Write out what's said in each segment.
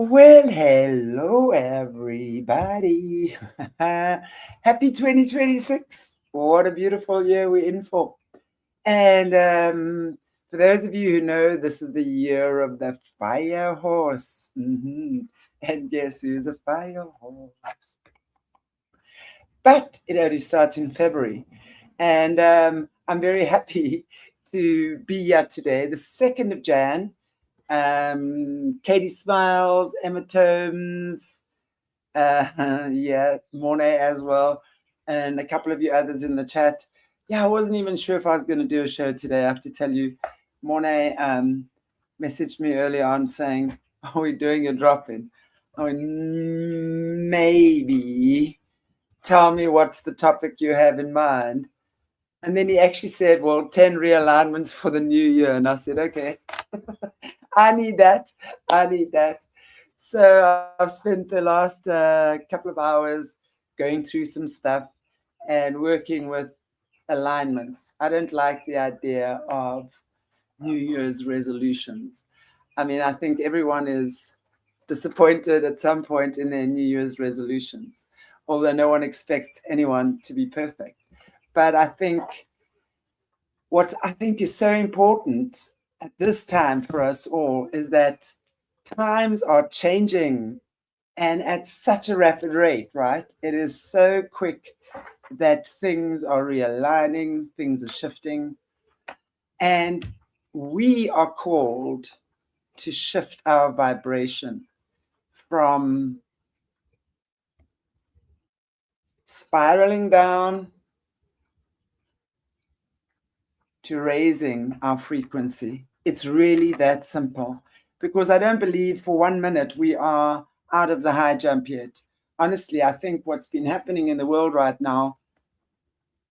Well, hello, everybody. Happy 2026. What a beautiful year we're in for. And for those of you who know, this is the year of the fire horse. And guess who's a fire horse? But it only starts in February. And I'm very happy to be here today, the 2nd of Jan. Katie Smiles, Emma Tomes, yeah, Monet as well, and a couple of you others in the chat. Yeah, I wasn't even sure if I was going to do a show today. I have to tell you, Monet messaged me early on saying, "Are we doing a drop-in?" I went, maybe. Tell me what's the topic you have in mind. And then he actually said, well, 10 realignments for the new year. And I said, okay, I need that. I need that. So I've spent the last couple of hours going through some stuff and working with alignments. I don't like the idea of New Year's resolutions. I mean, I think everyone is disappointed at some point in their New Year's resolutions, although no one expects anyone to be perfect. But I think what I think is so important at this time for us all is that times are changing and at such a rapid rate, right? It is so quick that things are realigning, things are shifting, and we are called to shift our vibration from spiraling down to raising our frequency. It's really that simple, because I don't believe for 1 minute we are out of the high jump yet. Honestly, I think what's been happening in the world right now,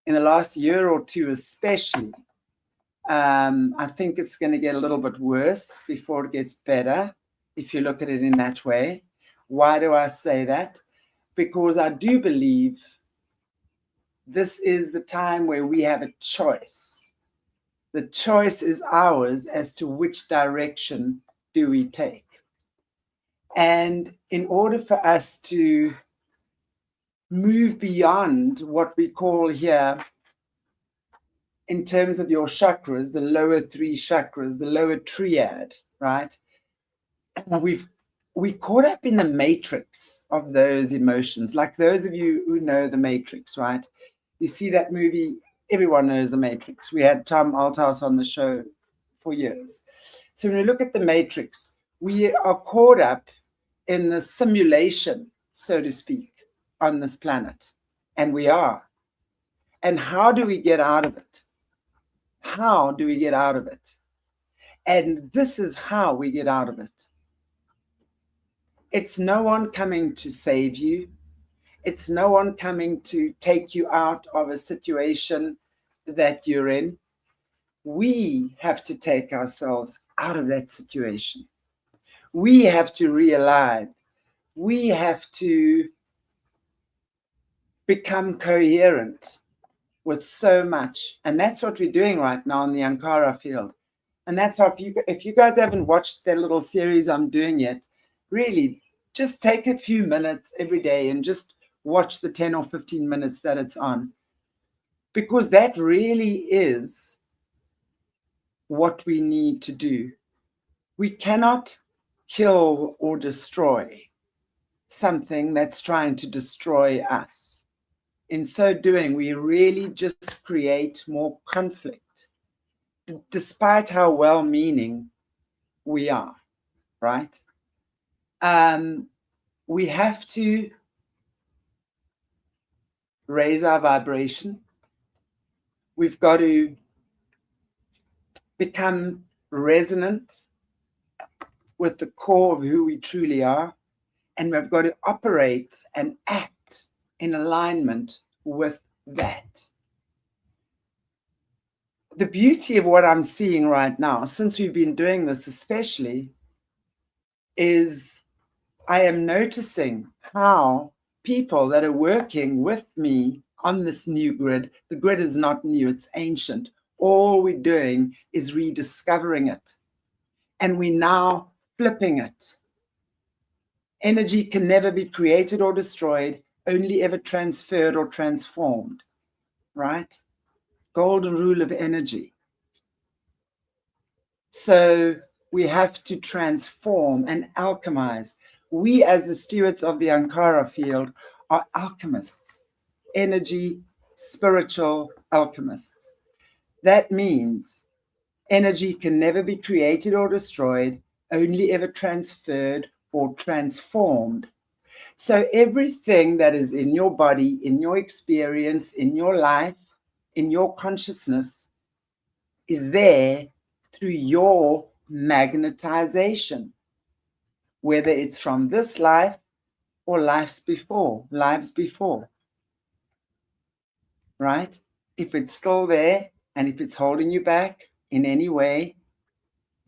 in the last year or two especially, I think it's going to get a little bit worse before it gets better, if you look at it in that way. Why do I say that? Because I do believe this is the time where we have a choice. The choice is ours as to which direction do we take. And in order for us to move beyond what we call here, in terms of your chakras, the lower 3 chakras, the lower triad, right? We caught up in the matrix of those emotions. Like those of you who know the Matrix, right? You see that movie, everyone knows the Matrix. We had Tom Althouse on the show for years. So when we look at the Matrix, we are caught up in the simulation, so to speak, on this planet. And we are. And how do we get out of it? How do we get out of it? And this is how we get out of it. It's no one coming to save you. It's no one coming to take you out of a situation that you're in. We have to take ourselves out of that situation. We have to realign. We have to become coherent with so much. And that's what we're doing right now in the Ankara field. And that's how, if you guys haven't watched that little series I'm doing yet, really just take a few minutes every day and just watch the 10 or 15 minutes that it's on. Because that really is what we need to do. We cannot kill or destroy something that's trying to destroy us. In so doing, we really just create more conflict, despite how well-meaning we are, right? We have to raise our vibration. We've got to become resonant with the core of who we truly are. And we've got to operate and act in alignment with that. The beauty of what I'm seeing right now, since we've been doing this especially, is I am noticing how people that are working with me on this new grid, the grid is not new, it's ancient. All we're doing is rediscovering it. And we're now flipping it. Energy can never be created or destroyed, only ever transferred or transformed, right? Golden rule of energy. So we have to transform and alchemize. We, as the stewards of the Ankara field, are alchemists, energy, spiritual alchemists. That means energy can never be created or destroyed, only ever transferred or transformed. So everything that is in your body, in your experience, in your life, in your consciousness, is there through your magnetization, whether it's from this life or lives before, right? If it's still there and if it's holding you back in any way,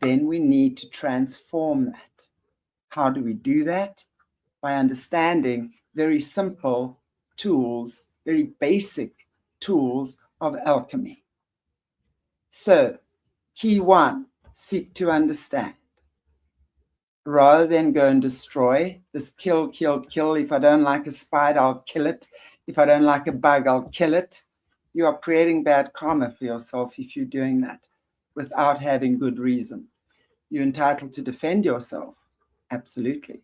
then we need to transform that. How do we do that? By understanding very simple tools, very basic tools of alchemy. So, key one, seek to understand. Rather than go and destroy, this kill. If I don't like a spider, I'll kill it. If I don't like a bug, I'll kill it. You are creating bad karma for yourself if you're doing that without having good reason. You're entitled to defend yourself, absolutely,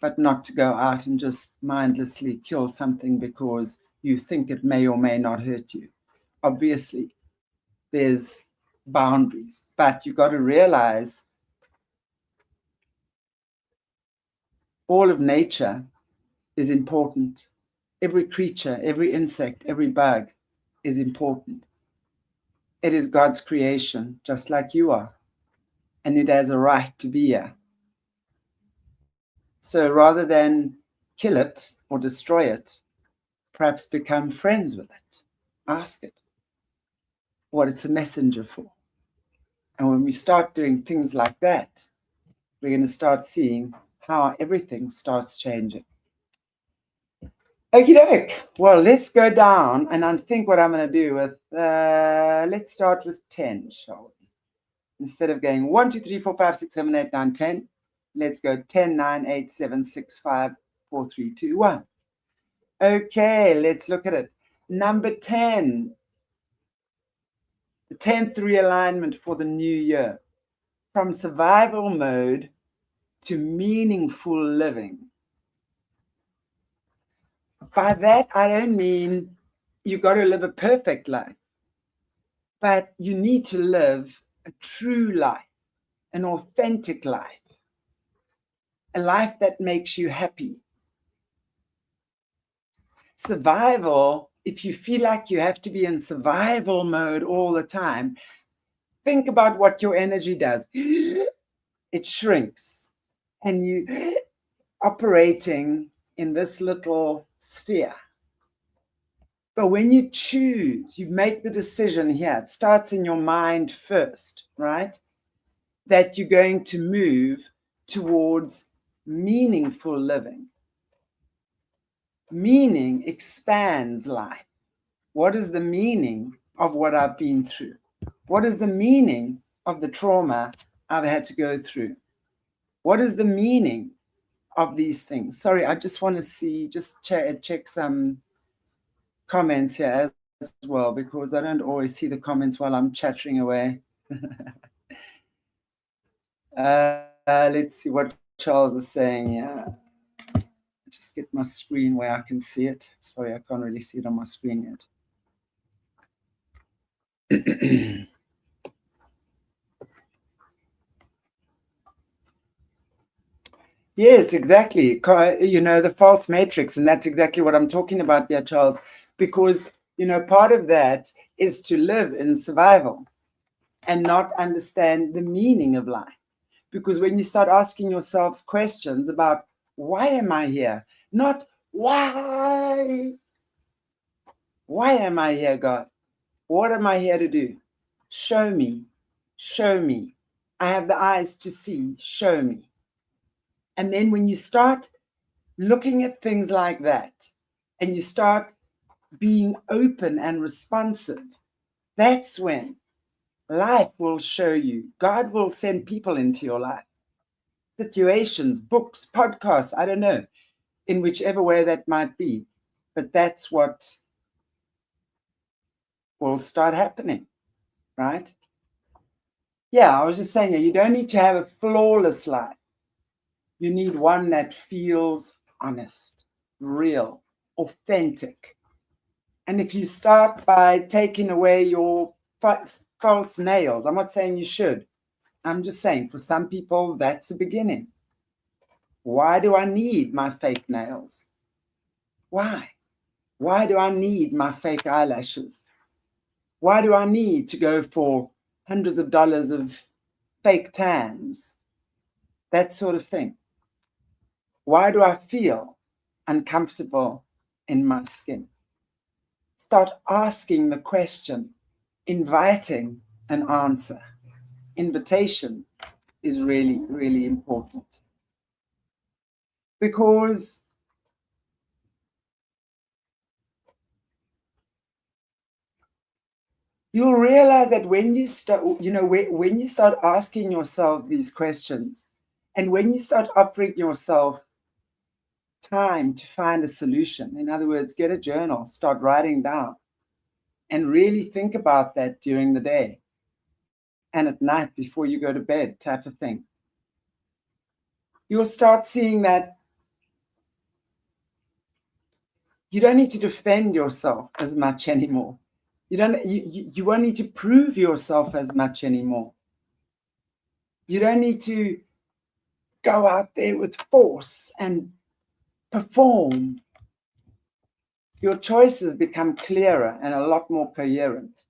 but not to go out and just mindlessly kill something because you think it may or may not hurt you. Obviously, there's boundaries, but you've got to realize all of nature is important. Every creature, every insect, every bug is important. It is God's creation, just like you are, and it has a right to be here. So rather than kill it or destroy it, perhaps become friends with it. Ask it what it's a messenger for. And when we start doing things like that, we're going to start seeing how everything starts changing. Okie doke. Well, let's go down, and I think what I'm going to do with, let's start with 10, shall we? Instead of going 1, 2, 3, 4, 5, 6, 7, 8, 9, 10, let's go 10, 9, 8, 7, 6, 5, 4, 3, 2, 1. Okay, let's look at it. Number 10, the 10th realignment for the new year. From survival mode to meaningful living. By that, I don't mean you've got to live a perfect life, but you need to live a true life, an authentic life, a life that makes you happy. Survival, if you feel like you have to be in survival mode all the time, think about what your energy does. It shrinks, and you operating in this little sphere. But when you choose, you make the decision here, it starts in your mind first, right? That you're going to move towards meaningful living. Meaning expands life. What is the meaning of what I've been through? What is the meaning of the trauma I've had to go through? What is the meaning of these things? Sorry, I just want to see, just check some comments here as well, because I don't always see the comments while I'm chattering away. Let's see what Charles is saying. Yeah, just get my screen where I can see it. Sorry, I can't really see it on my screen yet. Yes, exactly. You know, the false matrix, and that's exactly what I'm talking about there, Charles, because, you know, part of that is to live in survival and not understand the meaning of life. Because when you start asking yourselves questions about why am I here? Not why am I here, God? What am I here to do? Show me. Show me. I have the eyes to see. Show me. And then when you start looking at things like that and you start being open and responsive, that's when life will show you. God will send people into your life. situations, books, podcasts, I don't know, in whichever way that might be. But that's what will start happening, right? Yeah, I was just saying, you don't need to have a flawless life. You need one that feels honest, real, authentic. And if you start by taking away your false nails, I'm not saying you should. I'm just saying for some people, that's the beginning. Why do I need my fake nails? Why? Why do I need my fake eyelashes? Why do I need to go for hundreds of dollars of fake tans? That sort of thing. Why do I feel uncomfortable in my skin? Start asking the question, inviting an answer. Invitation is really, really important. Because you'll realize that when you start, when you start asking yourself these questions, and when you start offering yourself time to find a solution, in other words, get a journal, start writing down, and really think about that during the day and at night before you go to bed, type of thing. You'll start seeing that you don't need to defend yourself as much anymore. You won't need to prove yourself as much anymore. You don't need to go out there with force and perform. Your choices become clearer and a lot more coherent.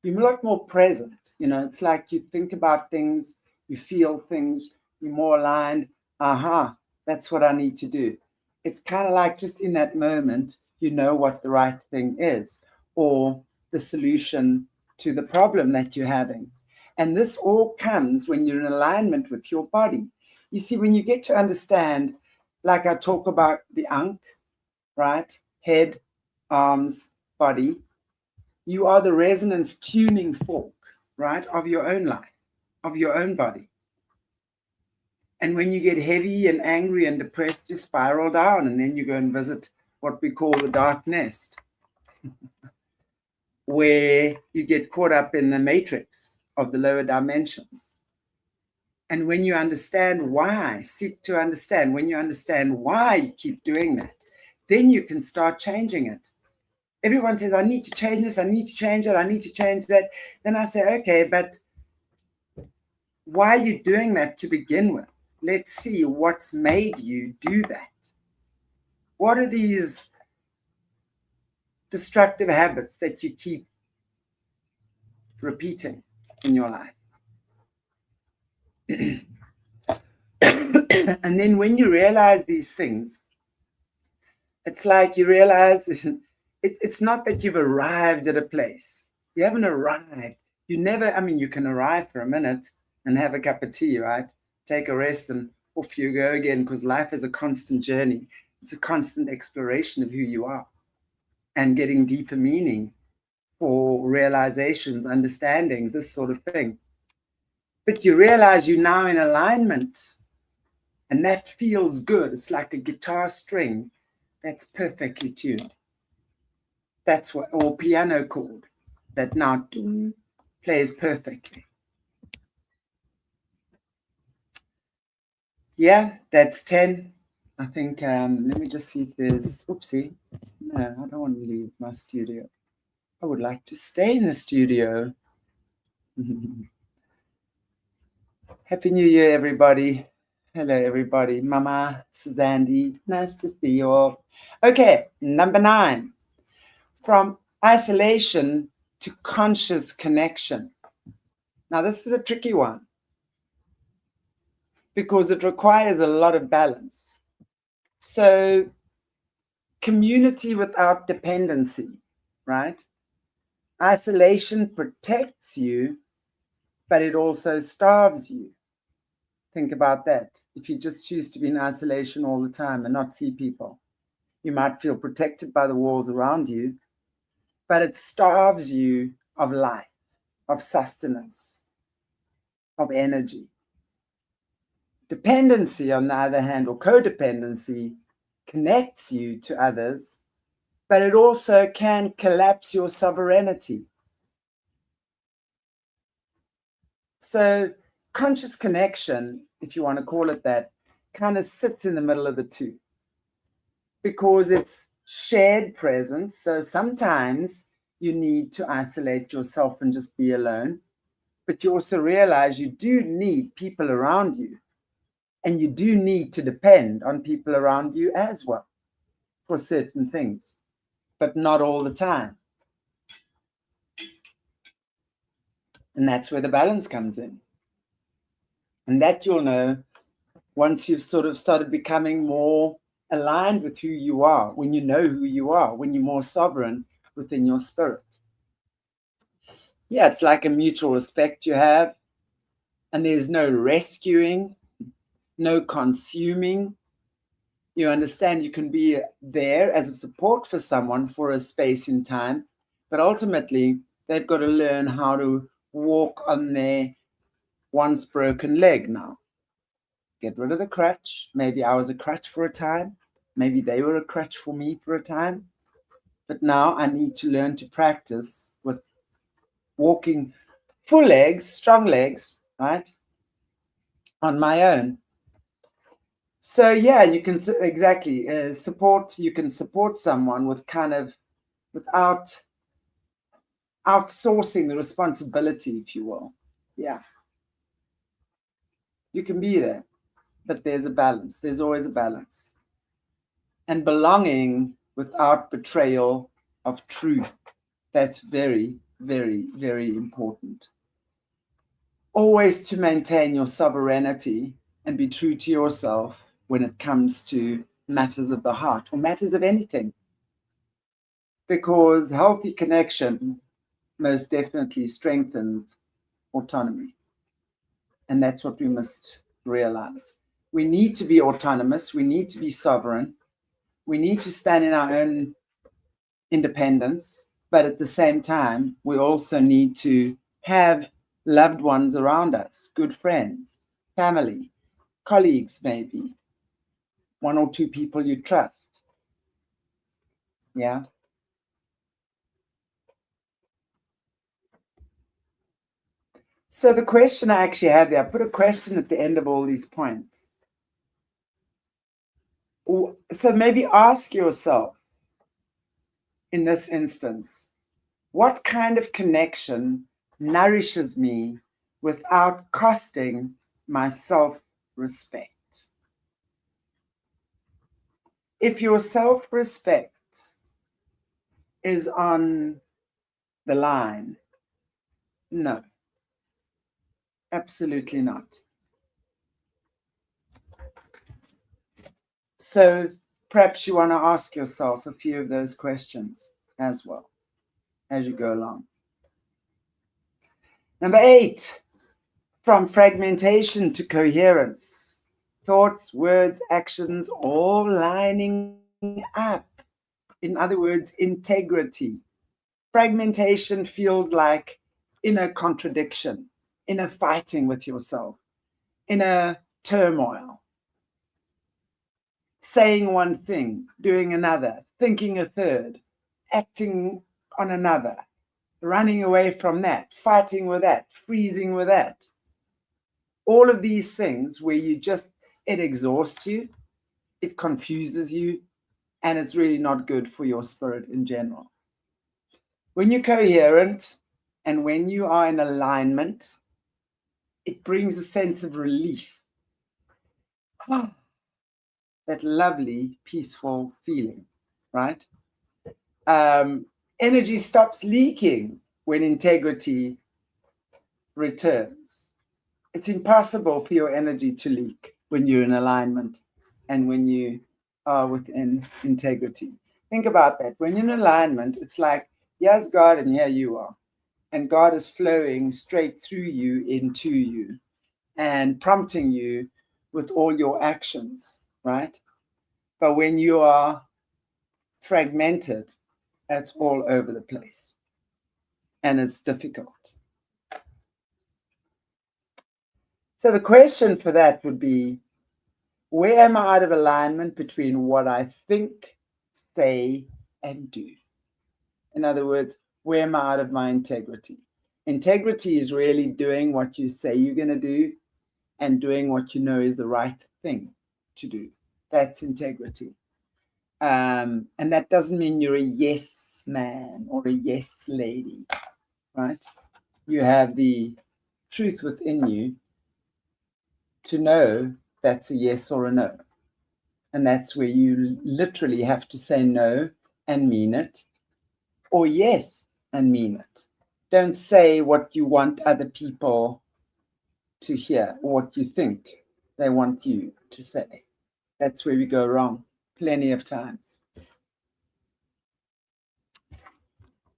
You're a lot more present. It's like you think about things, you feel things, you're more aligned. That's what I need to do. It's kind of like just in that moment, you know what the right thing is, or the solution to the problem that you're having. And this all comes when you're in alignment with your body. You see, when you get to understand, like I talk about the Ankh, right? Head, arms, body. You are the resonance tuning fork, right, of your own life, of your own body. And when you get heavy and angry and depressed, you spiral down, and then you go and visit what we call the dark nest, where you get caught up in the matrix of the lower dimensions. And when you understand why, seek to understand, when you understand why you keep doing that, then you can start changing it. Everyone says, I need to change this, I need to change it, I need to change that. Then I say, okay, but why are you doing that to begin with? Let's see what's made you do that. What are these destructive habits that you keep repeating in your life? And then when you realize these things, it's like you realize it's not that you've arrived at a place. You haven't arrived. You can arrive for a minute and have a cup of tea, right? Take a rest and off you go again, because life is a constant journey. It's a constant exploration of who you are and getting deeper meaning for realizations, understandings, this sort of thing. But you realize you're now in alignment, and that feels good. It's like a guitar string that's perfectly tuned. That's what, or piano chord that now plays perfectly. Yeah, that's 10. I think, let me just see if there's, oopsie. No, I don't want to leave my studio. I would like to stay in the studio. Happy New Year, everybody. Hello, everybody. Mama, Suzanne, nice to see you all. Okay, number 9. From isolation to conscious connection. Now, this is a tricky one because it requires a lot of balance. So, community without dependency, right? Isolation protects you, but it also starves you. Think about that. If you just choose to be in isolation all the time and not see people, you might feel protected by the walls around you, but it starves you of life, of sustenance, of energy. Dependency, on the other hand, or codependency, connects you to others, but it also can collapse your sovereignty. So conscious connection, if you want to call it that, kind of sits in the middle of the two because it's shared presence. So sometimes you need to isolate yourself and just be alone, but you also realize you do need people around you, and you do need to depend on people around you as well for certain things, but not all the time. And that's where the balance comes in. And that you'll know once you've sort of started becoming more aligned with who you are, when you know who you are, when you're more sovereign within your spirit. Yeah, it's like a mutual respect you have, and there's no rescuing, no consuming. You understand you can be there as a support for someone for a space in time, but ultimately they've got to learn how to walk on their once broken leg now. Get rid of the crutch. Maybe I was a crutch for a time. Maybe they were a crutch for me for a time. But now I need to learn to practice with walking full legs, strong legs, right, on my own. So yeah, you can exactly support. You can support someone with kind of without outsourcing the responsibility, if you will. Yeah, you can be there, but there's a balance. There's always a balance. And belonging without betrayal of truth. That's very, very, very important. Always to maintain your sovereignty and be true to yourself when it comes to matters of the heart or matters of anything. Because healthy connection most definitely strengthens autonomy. And that's what we must realize. We need to be autonomous. We need to be sovereign. We need to stand in our own independence. But at the same time, we also need to have loved ones around us, good friends, family, colleagues, maybe one or two people you trust. Yeah. So the question I actually have there, I put a question at the end of all these points. So maybe ask yourself in this instance, what kind of connection nourishes me without costing my self-respect? If your self-respect is on the line, no, absolutely not. So perhaps you want to ask yourself a few of those questions as well as you go along. Number 8, from fragmentation to coherence. Thoughts, words, actions, all lining up. In other words, integrity. Fragmentation feels like inner contradiction, inner fighting with yourself, inner turmoil. Saying one thing, doing another, thinking a third, acting on another, running away from that, fighting with that, freezing with that. All of these things where it exhausts you, it confuses you, and it's really not good for your spirit in general. When you're coherent and when you are in alignment, it brings a sense of relief. That lovely, peaceful feeling, right? Energy stops leaking when integrity returns. It's impossible for your energy to leak when you're in alignment and when you are within integrity. Think about that. When you're in alignment, it's like, here's God and here you are. And God is flowing straight through you, into you, and prompting you with all your actions, right? But when you are fragmented, that's all over the place. And it's difficult. So the question for that would be, where am I out of alignment between what I think, say, and do? In other words, where am I out of my integrity? Integrity is really doing what you say you're going to do and doing what you know is the right thing to do. That's integrity. And that doesn't mean you're a yes man or a yes lady, right? You have the truth within you to know that's a yes or a no. And that's where you literally have to say no and mean it, or yes and mean it. Don't say what you want other people to hear or what you think they want you to say. That's where we go wrong plenty of times.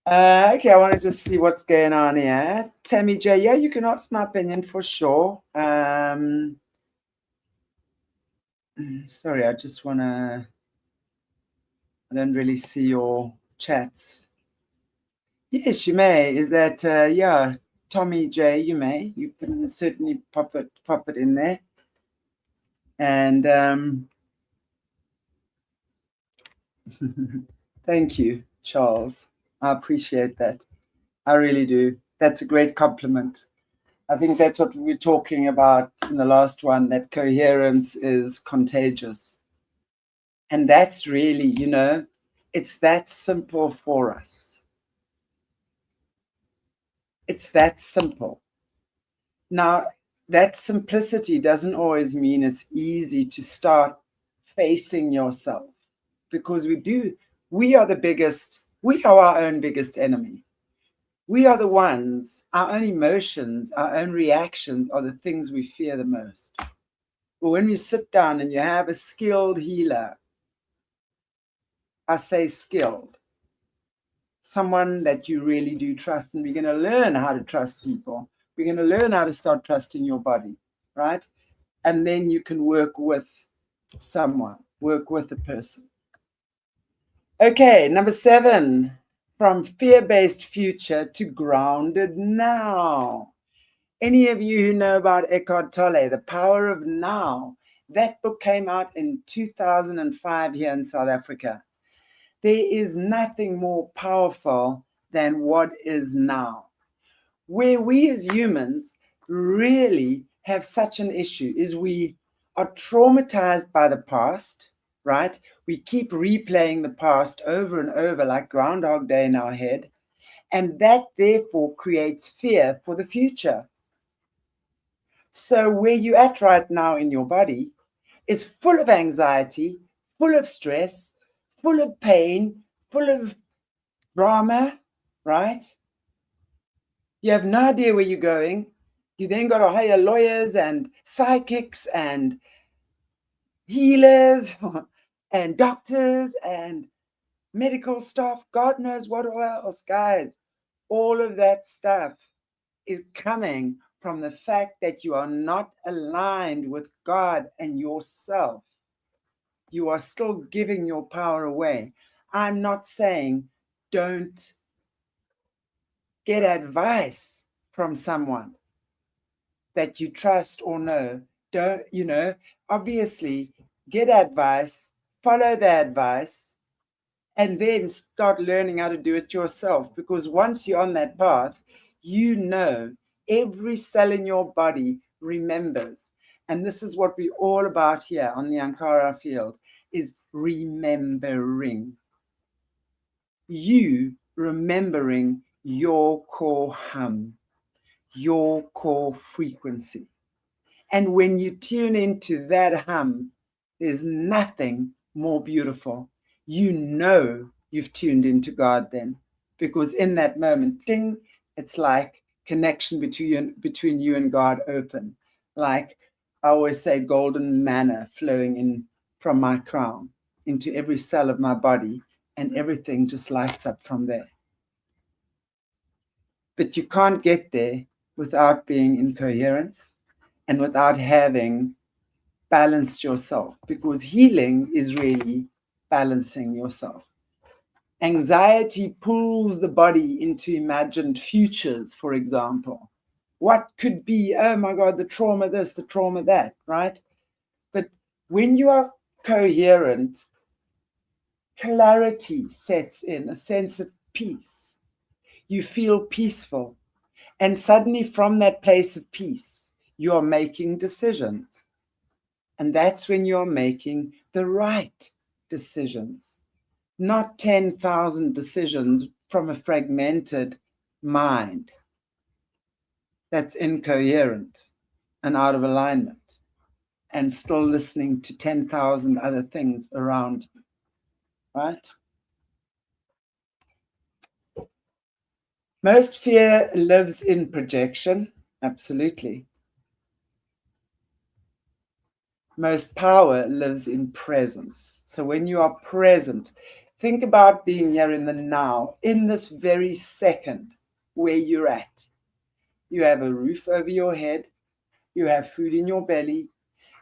Okay, I want to just see what's going on here. Tammy J, yeah, you can ask my opinion for sure. Sorry, I just want to, I don't really see your chats. Yes, you may. Is that, yeah, Tommy J, you may. You can certainly pop it in there. And thank you, Charles. I appreciate that. I really do. That's a great compliment. I think that's what we were talking about in the last one, that coherence is contagious. And that's really, you know, it's that simple for us. It's that simple. Now, that simplicity doesn't always mean it's easy to start facing yourself, because we are our own biggest enemy. We are the ones, our own emotions, our own reactions are the things we fear the most. But when you sit down and you have a skilled healer, I say skilled, someone that you really do trust, and we're going to learn how to trust people. We're going to learn how to start trusting your body, right? And then you can work with someone, work with a person. Okay, number 7, from fear-based future to grounded now. Any of you who know about Eckhart Tolle, The Power of Now, that book came out in 2005 here in South Africa. There is nothing more powerful than what is now. Where we as humans really have such an issue is we are traumatized by the past, right? We keep replaying the past over and over like Groundhog Day in our head. And that therefore creates fear for the future. So where you're at right now in your body is full of anxiety, full of stress, full of pain, full of drama, right? You have no idea where you're going. You then got to hire lawyers and psychics and healers and doctors and medical staff. God knows what else, guys. All of that stuff is coming from the fact that you are not aligned with God and yourself. You are still giving your power away. I'm not saying don't get advice from someone that you trust or know. Don't, you know, obviously get advice, follow the advice, and then start learning how to do it yourself. Because once you're on that path, you know every cell in your body remembers. And this is what we're all about here on the Ankara field, is remembering. You remembering your core hum, your core frequency. And when you tune into that hum, there's nothing more beautiful. You know you've tuned into God then, because in that moment, ding, it's like connection between you and God open. Like I always say, golden manna flowing in from my crown into every cell of my body, and everything just lights up from there. But you can't get there without being in coherence and without having balanced yourself, because healing is really balancing yourself. Anxiety pulls the body into imagined futures, for example, what could be, oh my God, the trauma this, the trauma that, right? But when you are coherent, clarity sets in, a sense of peace. You feel peaceful. And suddenly from that place of peace, you are making decisions. And that's when you're making the right decisions, not 10,000 decisions from a fragmented mind that's incoherent and out of alignment and still listening to 10,000 other things around you, right? Most fear lives in projection, absolutely. Most power lives in presence. So when you are present, think about being here in the now, in this very second where you're at. You have a roof over your head, you have food in your belly,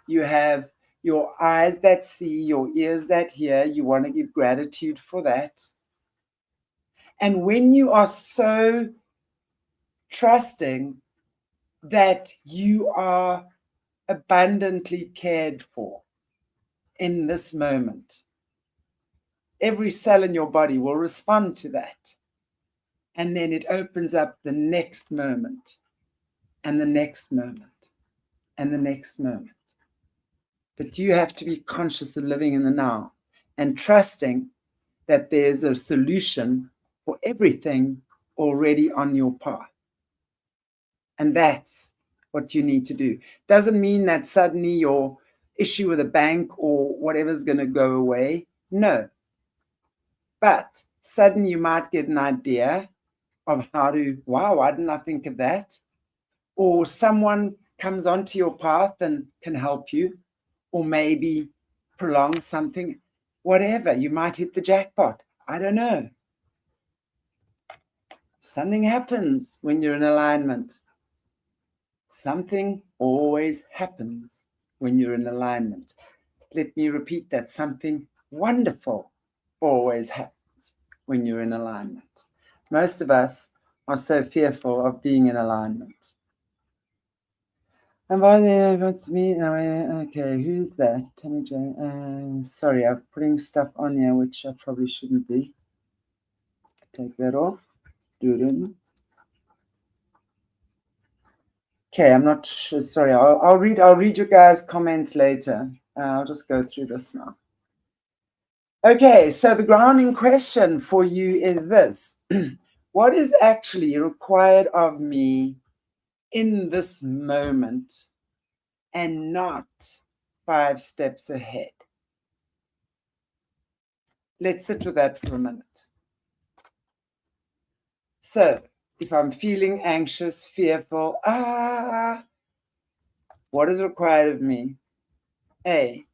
you have your eyes that see, your ears that hear. You want to give gratitude for that. And when you are so trusting that you are abundantly cared for in this moment, every cell in your body will respond to that. And then it opens up the next moment, and the next moment, and the next moment. But you have to be conscious of living in the now and trusting that there's a solution for everything already on your path. And that's what you need to do. Doesn't mean that suddenly your issue with a bank or whatever's going to go away. No. But suddenly you might get an idea of how to, wow, why didn't I think of that? Or someone comes onto your path and can help you, or maybe prolong something, whatever. You might hit the jackpot. I don't know. Something happens when you're in alignment. Something always happens when you're in alignment. Let me repeat that. Something wonderful always happens when you're in alignment. Most of us are so fearful of being in alignment. And by the wants me now. Okay, who's that? Tammy Jane. Sorry, I'm putting stuff on here which I probably shouldn't be. Take that off. Do it in. Okay, I'm not sure. Sorry, I'll read your guys' comments later. I'll just go through this now. Okay, so the grounding question for you is this. What is actually required of me in this moment and not 5 steps ahead? Let's sit with that for a minute. So, if I'm feeling anxious, fearful, what is required of me? A,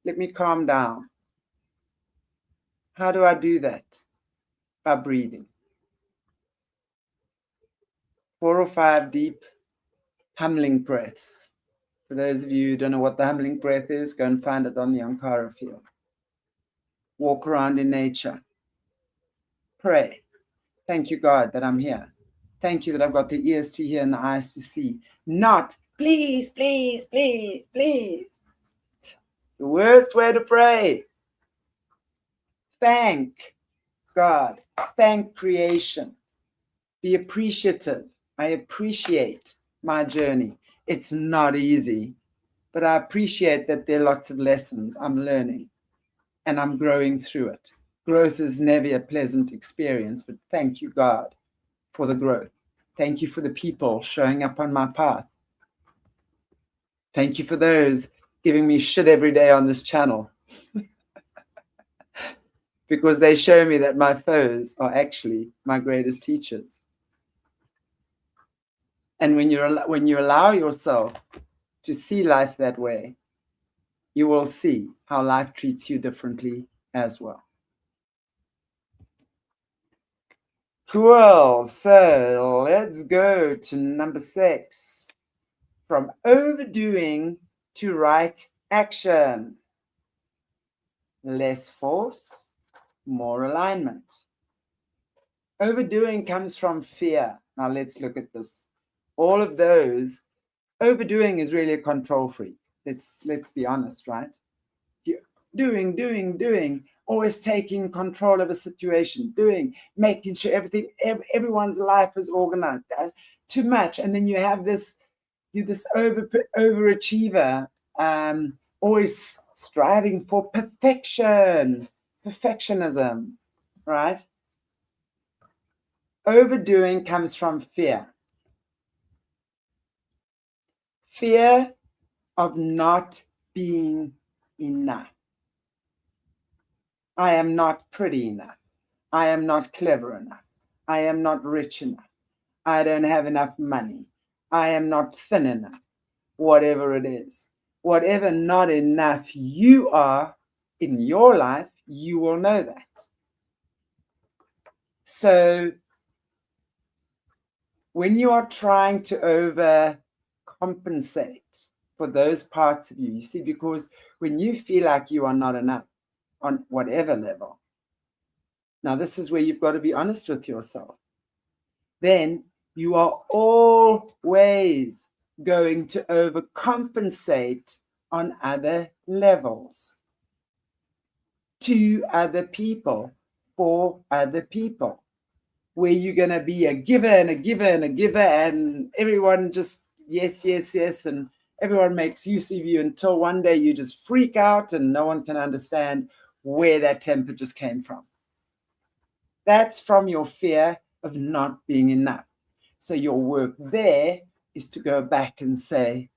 let me calm down. How do I do that? By breathing. 4 or 5 deep humbling breaths. For those of you who don't know what the humbling breath is, go and find it on the Ankara field. Walk around in nature. Pray. Thank you, God, that I'm here. Thank you that I've got the ears to hear and the eyes to see. Not, please, please, please, please. The worst way to pray. Thank God. Thank creation. Be appreciative. I appreciate my journey. It's not easy, but I appreciate that there are lots of lessons I'm learning and I'm growing through it. Growth is never a pleasant experience, but thank you, God, for the growth. Thank you for the people showing up on my path. Thank you for those giving me shit every day on this channel. Because they show me that my foes are actually my greatest teachers. And when you allow yourself to see life that way, you will see how life treats you differently as well. Cool. So let's go to number 6. From overdoing to right action. Less force, more alignment. Overdoing comes from fear. Now let's look at this. all of those. Overdoing is really a control freak. Let's be honest, right? You're doing, always taking control of a situation, making sure everyone's life is organized. Too much, and then you have this overachiever, always striving for perfectionism, right? Overdoing comes from fear of not being enough. I am not pretty enough. I am not clever enough. I am not rich enough. I don't have enough money. I am not thin enough. Whatever it is, whatever not enough you are in your life, you will know that. So when you are trying to overcompensate for those parts of you, you see, because when you feel like you are not enough on whatever level, now this is where you've got to be honest with yourself, then you are always going to overcompensate on other levels, to other people, for other people, where you're going to be a giver and a giver and a giver, and everyone just yes, and everyone makes use of you until one day you just freak out and no one can understand where that temper just came from. That's from your fear of not being enough. So your work there is to go back and say,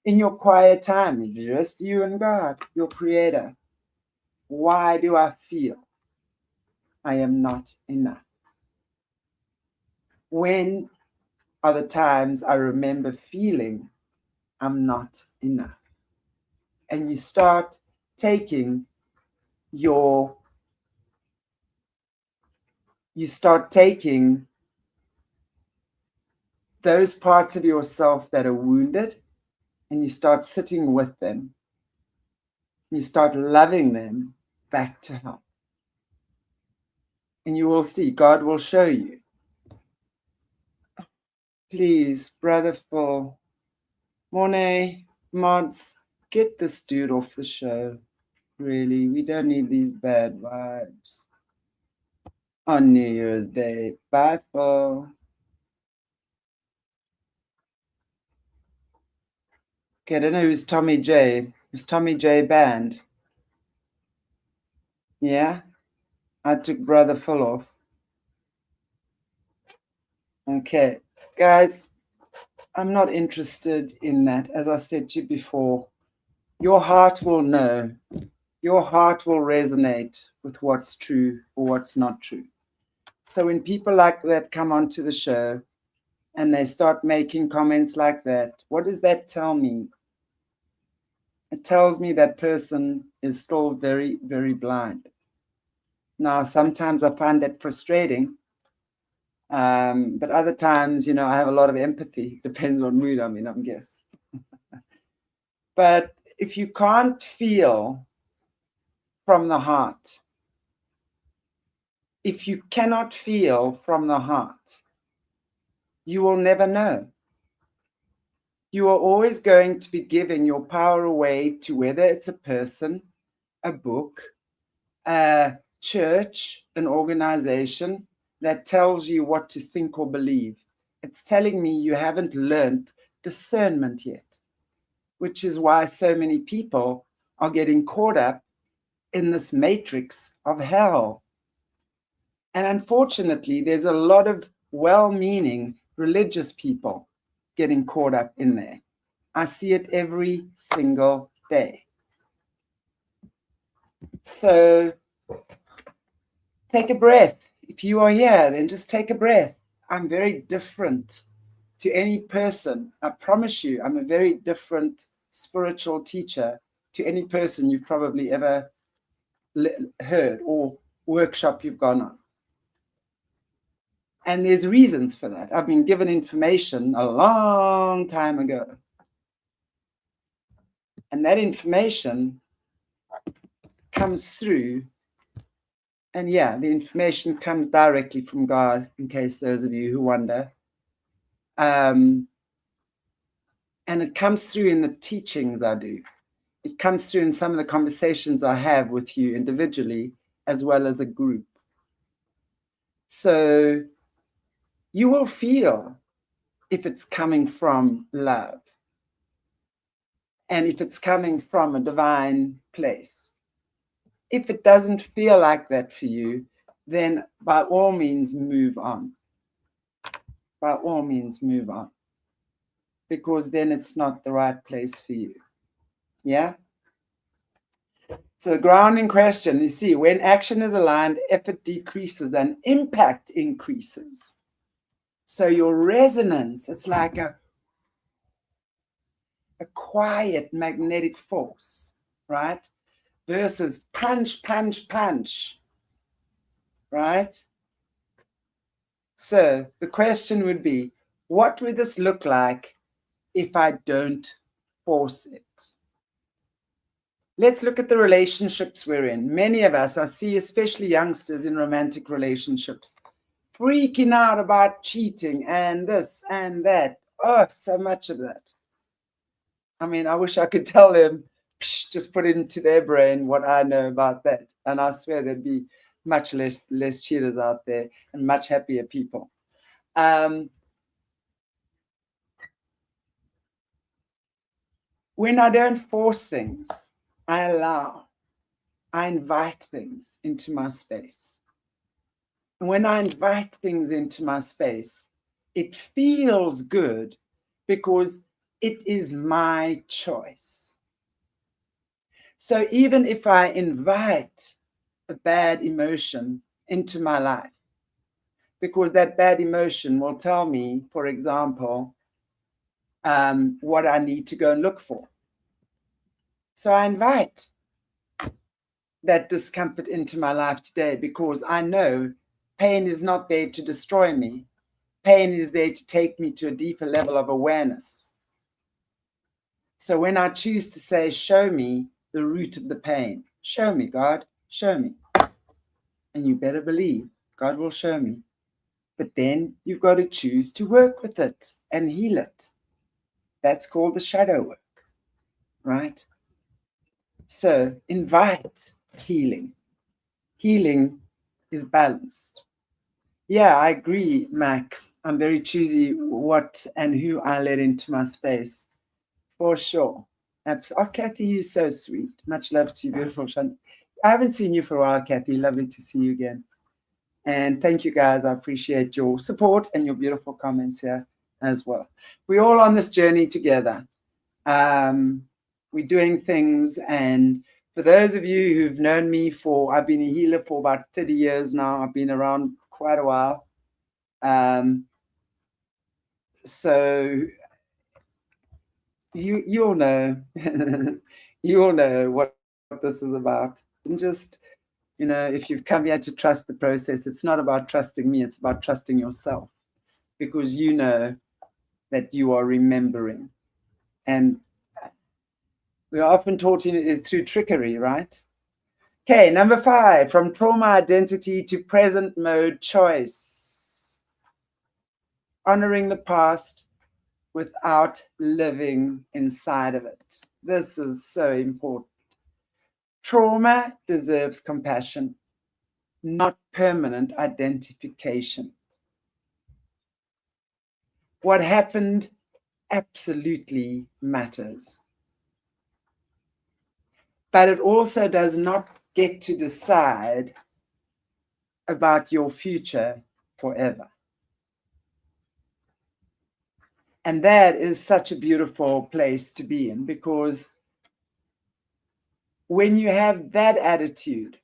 in your quiet time, just you and God, your creator, why do I feel I am not enough? When are the times I remember feeling I'm not enough? And you start taking those parts of yourself that are wounded, and you start sitting with them. You start loving them back to health. And you will see, God will show you. Please, Brother Phil, Monet, Mods, get this dude off the show. Really, we don't need these bad vibes on New Year's Day. Bye, Phil. Okay, I don't know who's Tommy J. Is Tommy J banned? Yeah? I took Brother Phil off. Okay, guys, I'm not interested in that. As I said to you before, your heart will know. Your heart will resonate with what's true or what's not true. So when people like that come onto the show and they start making comments like that, what does that tell me? It tells me that person is still very, very blind. Now, sometimes I find that frustrating, but other times, I have a lot of empathy. Depends on mood I'm in, I guess. But if you can't feel from the heart, if you cannot feel from the heart, you will never know. You are always going to be giving your power away to whether it's a person, a book, a church, an organization that tells you what to think or believe. It's telling me you haven't learned discernment yet, which is why so many people are getting caught up in this matrix of hell. And unfortunately, there's a lot of well-meaning religious people getting caught up in there. I see it every single day. So take a breath. If you are here, then just take a breath. I'm very different to any person. I promise you, I'm a very different spiritual teacher to any person you've probably ever heard or workshop you've gone on. And there's reasons for that. I've been given information a long time ago. And that information comes through. And yeah, the information comes directly from God, in case those of you who wonder. And it comes through in the teachings I do. It comes through in some of the conversations I have with you individually as well as a group. So you will feel if it's coming from love and if it's coming from a divine place. If it doesn't feel like that for you, then by all means move on. By all means move on. Because then it's not the right place for you. Yeah? So the grounding question, you see, when action is aligned, effort decreases and impact increases. So your resonance, it's like a quiet magnetic force, right? Versus punch, punch, punch, right? So the question would be, what would this look like if I don't force it? Let's look at the relationships we're in. Many of us, I see especially youngsters in romantic relationships, freaking out about cheating and this and that. Oh, so much of that. I mean, I wish I could tell them, just put it into their brain what I know about that. And I swear there'd be much less cheaters out there and much happier people. When I don't force things, I allow, I invite things into my space. And when I invite things into my space, it feels good because it is my choice. So even if I invite a bad emotion into my life, because that bad emotion will tell me, for example, what I need to go and look for. So I invite that discomfort into my life today because I know pain is not there to destroy me. Pain is there to take me to a deeper level of awareness. So when I choose to say, show me the root of the pain, show me, God, show me. And you better believe God will show me. But then you've got to choose to work with it and heal it. That's called the shadow work, right? So invite healing. Healing is balanced. Yeah, I agree, Mac. I'm very choosy what and who I let into my space, for sure. Oh, Kathy, you're so sweet. Much love to you, beautiful Chanti. I haven't seen you for a while, Kathy. Lovely to see you again. And thank you, guys. I appreciate your support and your beautiful comments here as well. We're all on this journey together. We're doing things, and for those of you who've known me I've been a healer for about 30 years now. I've been around quite a while. So you all know, you all know what this is about. And just, if you've come here to trust the process, it's not about trusting me, it's about trusting yourself, because you know that you are remembering. And we are often taught it through trickery, right? Okay, number 5, from trauma identity to present mode choice. Honoring the past without living inside of it. This is so important. Trauma deserves compassion, not permanent identification. What happened absolutely matters. But it also does not get to decide about your future forever. And that is such a beautiful place to be in, because when you have that attitude,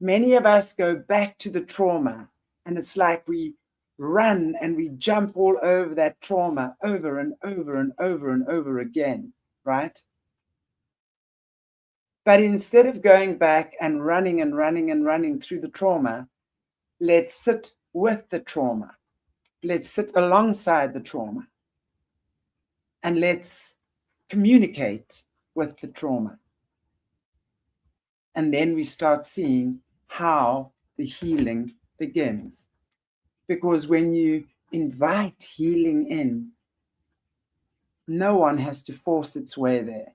many of us go back to the trauma, and it's like we run and we jump all over that trauma over and over and over and over again, right? But instead of going back and running and running and running through the trauma, let's sit with the trauma. Let's sit alongside the trauma. And let's communicate with the trauma. And then we start seeing how the healing begins. Because when you invite healing in. No one has to force its way there.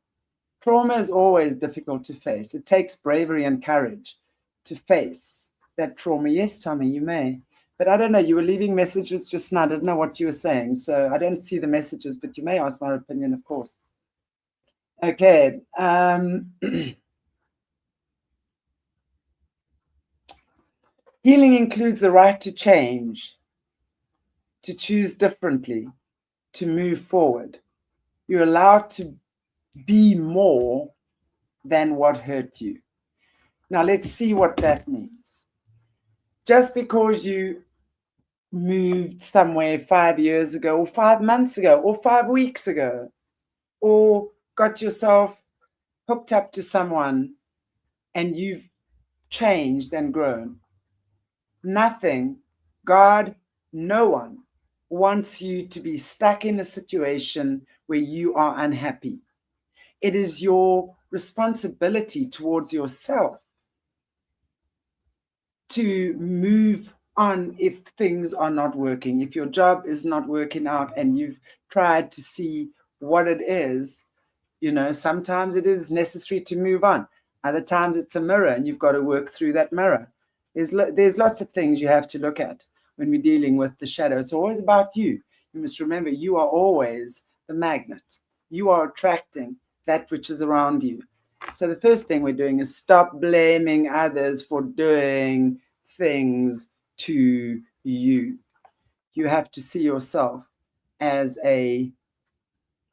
Trauma is always difficult to face. It takes bravery and courage to face that trauma. Yes, Tommy, you may. But I don't know, you were leaving messages just now. I didn't know what you were saying. So I don't see the messages, but you may ask my opinion, of course. Okay. Healing includes the right to change, to choose differently, to move forward. You're allowed to be more than what hurt you. Now, let's see what that means. Just because you moved somewhere 5 years ago, or 5 months ago, or 5 weeks ago, or got yourself hooked up to someone and you've changed and grown, nothing, God, no one wants you to be stuck in a situation where you are unhappy. It is your responsibility towards yourself to move on if things are not working. If your job is not working out and you've tried to see what it is, sometimes it is necessary to move on. Other times it's a mirror and you've got to work through that mirror. There's lots of things you have to look at when we're dealing with the shadow. It's always about you. You must remember, you are always the magnet. You are attracting that which is around you. So the first thing we're doing is stop blaming others for doing things to you. You have to see yourself as a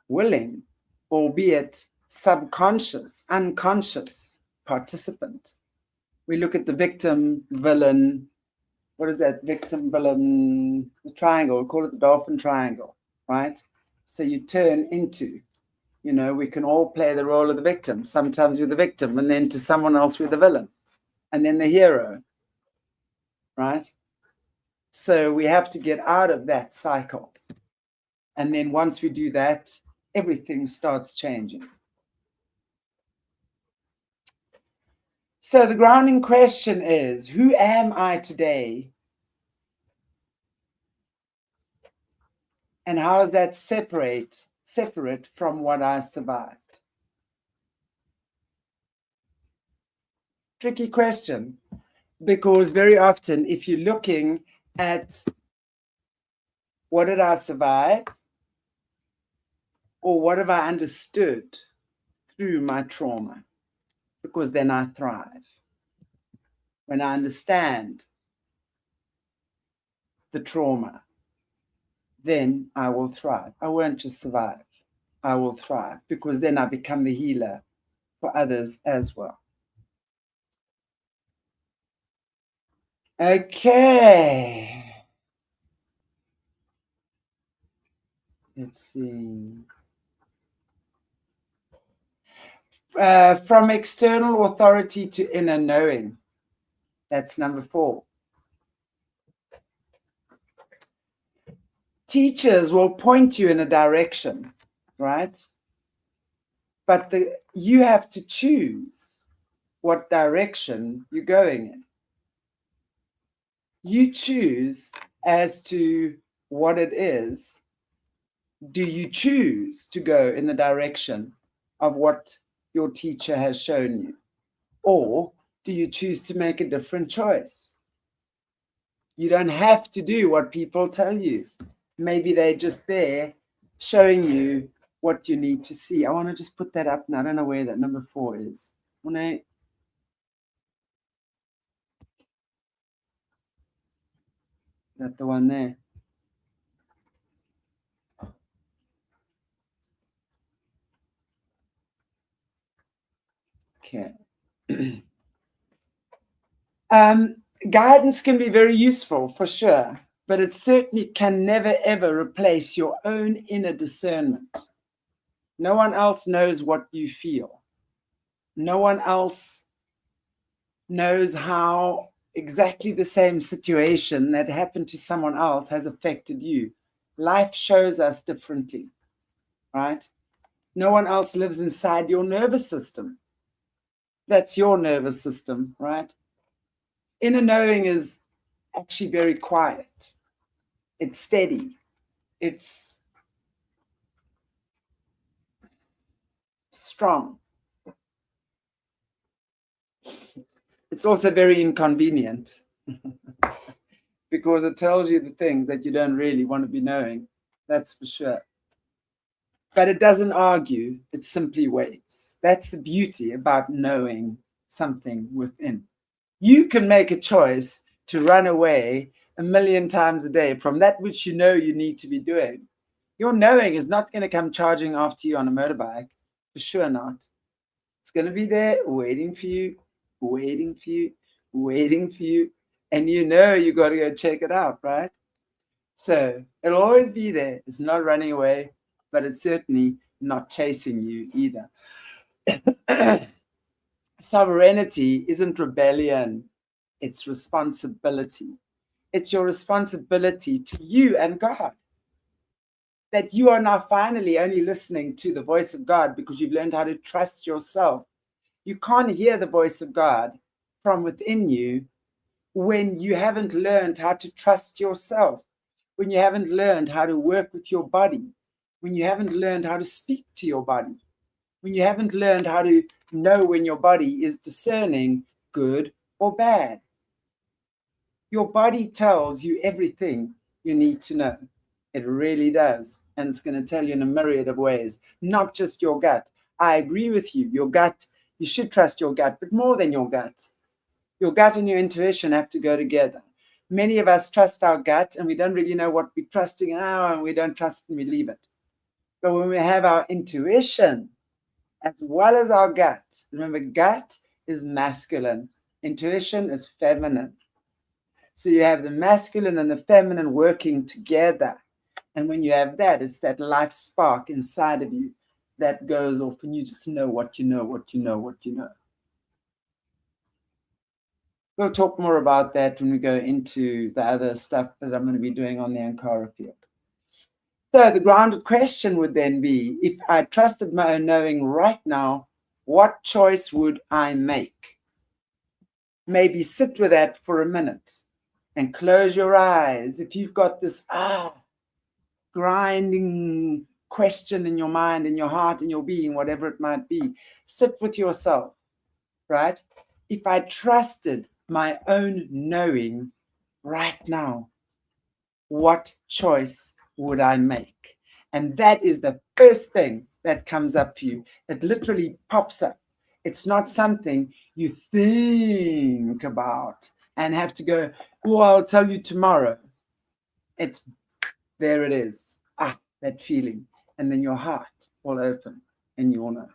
willing, albeit subconscious, unconscious participant. We look at the victim, villain. What is that? Victim, villain, the triangle. We call it the dolphin triangle, right? So you turn into, we can all play the role of the victim. Sometimes you're the victim, and then to someone else we're the villain, and then the hero, right? So we have to get out of that cycle. And then once we do that, everything starts changing. So the grounding question is, who am I today? And how is that separate from what I survived? Tricky question, because very often if you're looking at what did I survive or what have I understood through my trauma, because then I thrive. When I understand the trauma, then I will thrive. I won't just survive. I will thrive, because then I become the healer for others as well. Okay. Let's see. From external authority to inner knowing. That's number 4. Teachers will point you in a direction, right? But you have to choose what direction you're going in. You choose as to what it is. Do you choose to go in the direction of what your teacher has shown you? Or do you choose to make a different choice? You don't have to do what people tell you. Maybe they're just there showing you what you need to see. I want to just put that up now. I don't know where that number 4 is. Is that the one there? Okay. Guidance can be very useful, for sure, but it certainly can never, ever replace your own inner discernment. No one else knows what you feel. No one else knows how exactly the same situation that happened to someone else has affected you. Life shows us differently, right? No one else lives inside your nervous system. That's your nervous system, right? Inner knowing is actually very quiet. It's steady. It's strong. It's also very inconvenient because it tells you the things that you don't really want to be knowing. That's for sure. But it doesn't argue, it simply waits. That's the beauty about knowing something within. You can make a choice to run away a million times a day from that which you know you need to be doing. Your knowing is not going to come charging after you on a motorbike, for sure not. It's going to be there waiting for you, waiting for you, waiting for you. And you know you got to go check it out, right? So it'll always be there. It's not running away, but it's certainly not chasing you either. Sovereignty isn't rebellion, it's responsibility. It's your responsibility to you and God. That you are now finally only listening to the voice of God because you've learned how to trust yourself. You can't hear the voice of God from within you when you haven't learned how to trust yourself, when you haven't learned how to work with your body, when you haven't learned how to speak to your body, when you haven't learned how to know when your body is discerning good or bad. Your body tells you everything you need to know. It really does. And it's going to tell you in a myriad of ways, not just your gut. I agree with you. Your gut, you should trust your gut, but more than your gut. Your gut and your intuition have to go together. Many of us trust our gut and we don't really know what we're trusting now, and we don't trust and we leave it. But when we have our intuition as well as our gut, remember, gut is masculine, intuition is feminine. So you have the masculine and the feminine working together. And when you have that, it's that life spark inside of you that goes off, and you just know what you know, what you know, what you know. We'll talk more about that when we go into the other stuff that I'm going to be doing on the Ankara field. So the grounded question would then be, if I trusted my own knowing right now, what choice would I make? Maybe sit with that for a minute and close your eyes. If you've got this grinding question in your mind, in your heart, in your being, whatever it might be, sit with yourself, right? If I trusted my own knowing right now, what choice would I make? And that is the first thing that comes up for you. It literally pops up. It's not something you think about and have to go, oh, I'll tell you tomorrow. It's there it is. That feeling. And then your heart will open and you will know.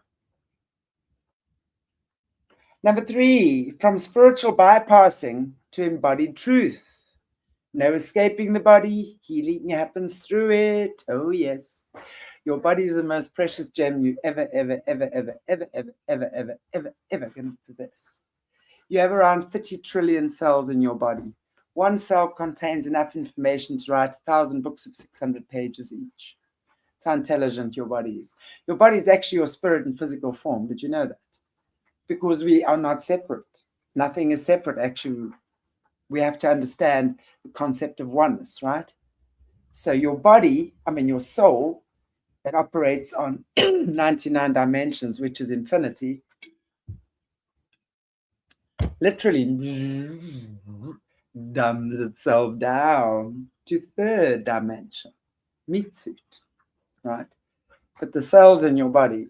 Number 3, from spiritual bypassing to embodied truth. No escaping the body. Healing happens through it. Oh, yes. Your body is the most precious gem you ever going to possess. You have around 30 trillion cells in your body. One cell contains enough information to write 1,000 books of 600 pages each. It's how intelligent your body is. Your body is actually your spirit in physical form. Did you know that? Because we are not separate. Nothing is separate, actually. We have to understand the concept of oneness, right? So your body, your soul, that operates on 99 dimensions, which is infinity, literally dumbs itself down to third dimension, meat suit, right? But the cells in your body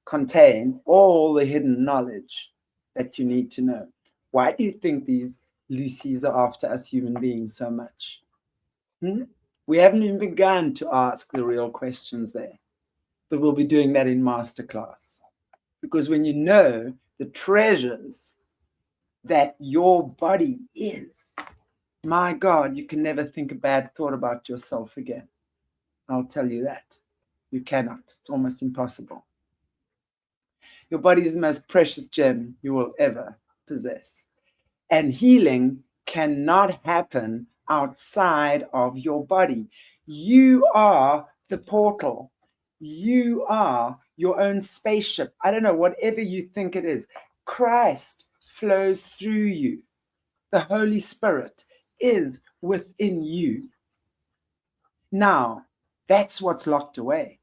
contain all the hidden knowledge that you need to know. Why do you think these Lucies are after us human beings so much? We haven't even begun to ask the real questions there, but we'll be doing that in masterclass. Because when you know the treasures that your body is, my God, you can never think a bad thought about yourself again. I'll tell you that. You cannot. It's almost impossible. Your body is the most precious gem you will ever possess. And healing cannot happen outside of your body. You are the portal. You are your own spaceship. I don't know, whatever you think it is. Christ flows through you. The Holy Spirit is within you. Now, that's what's locked away.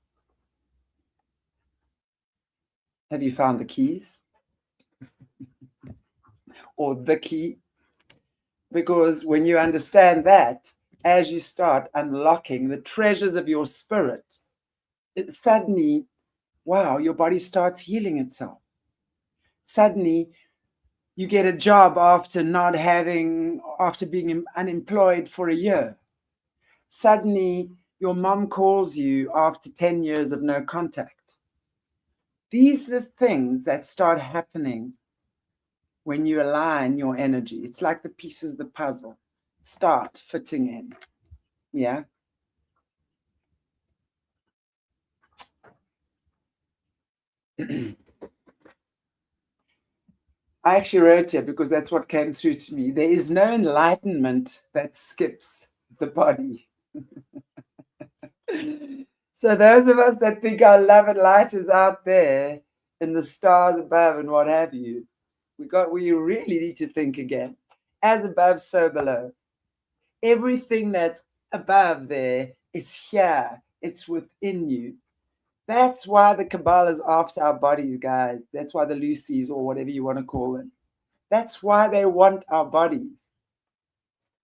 Have you found the keys? Or the key? Because when you understand that, as you start unlocking the treasures of your spirit, it suddenly, wow, your body starts healing itself. Suddenly, you get a job after being unemployed for a year. Suddenly, your mom calls you after 10 years of no contact. These are the things that start happening when you align your energy. It's like the pieces of the puzzle start fitting in. Yeah. I actually wrote here because that's what came through to me. There is no enlightenment that skips the body. So those of us that think our love and light is out there in the stars above and what have you, we really need to think again. As above, so below. Everything that's above there is here. It's within you. That's why the Kabbalah is after our bodies, guys. That's why the Lucies, or whatever you want to call them. That's why they want our bodies.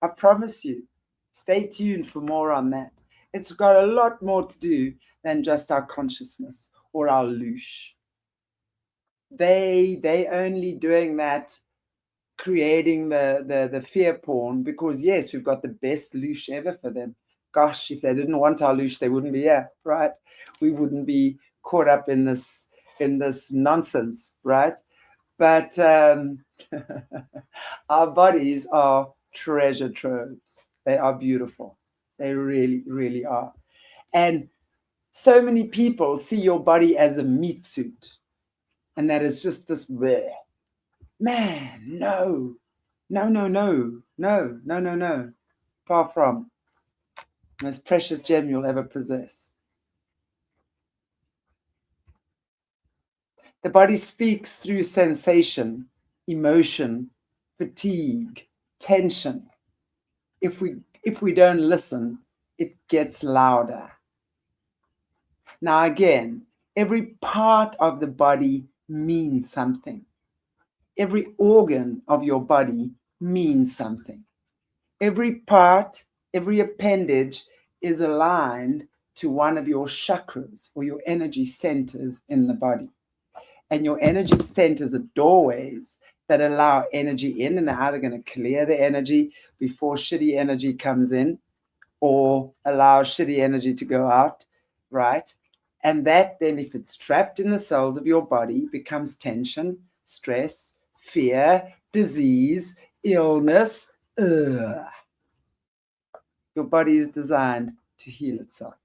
I promise you. Stay tuned for more on that. It's got a lot more to do than just our consciousness or our loosh. They only doing that, creating the fear porn, because yes, we've got the best loosh ever for them. Gosh, if they didn't want our loosh, they wouldn't be here, right? We wouldn't be caught up in this nonsense, right? But our bodies are treasure troves. They are beautiful. They really, really are. And so many people see your body as a meat suit, and that is just this bleh. Man, no. No, no, no, no, no, no, no. Far from. Most precious gem you'll ever possess. The body speaks through sensation, emotion, fatigue, tension. If we don't listen, it gets louder. Now again, every part of the body means something. Every organ of your body means something. Every part, every appendage is aligned to one of your chakras or your energy centers in the body. And your energy centers are doorways that allow energy in, and they're either going to clear the energy before shitty energy comes in, or allow shitty energy to go out, right? And that then, if it's trapped in the cells of your body, becomes tension, stress, fear, disease, illness. Ugh. Your body is designed to heal itself.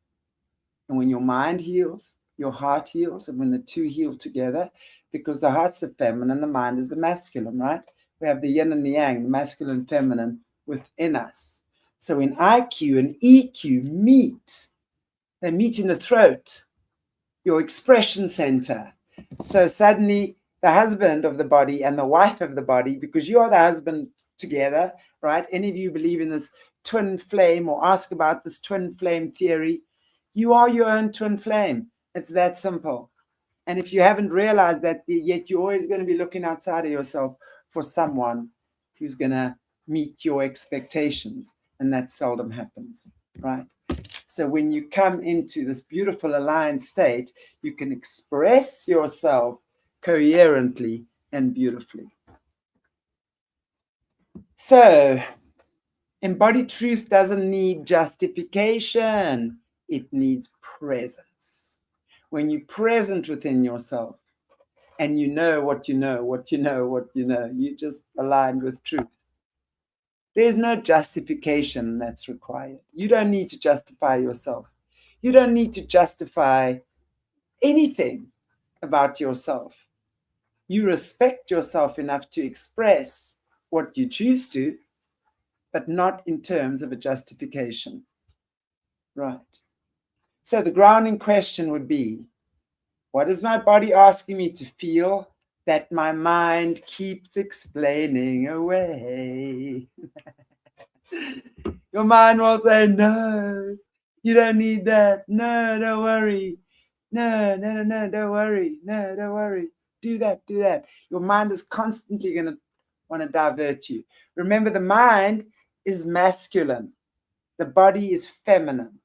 And when your mind heals, your heart heals. And when the two heal together, because the heart's the feminine, the mind is the masculine, right? We have the yin and the yang, the masculine and feminine within us. So when IQ and EQ meet, they meet in the throat, your expression center. So suddenly the husband of the body and the wife of the body, because you are the husband together, right? Any of you believe in this twin flame or ask about this twin flame theory, you are your own twin flame. It's that simple. And if you haven't realized that yet, you're always going to be looking outside of yourself for someone who's going to meet your expectations. And that seldom happens, right? So when you come into this beautiful aligned state, you can express yourself coherently and beautifully. So embodied truth doesn't need justification. It needs presence. When you're present within yourself and you know what you know, what you know, what you know, you just aligned with truth. There's no justification that's required. You don't need to justify yourself. You don't need to justify anything about yourself. You respect yourself enough to express what you choose to, but not in terms of a justification. Right. So the grounding question would be, what is my body asking me to feel that my mind keeps explaining away? Your mind will say, no, You don't need that. No, don't worry. No, no, no, no, don't worry. No, don't worry. Do that, do that. Your mind is constantly going to want to divert you. Remember, the mind is masculine, the body is feminine.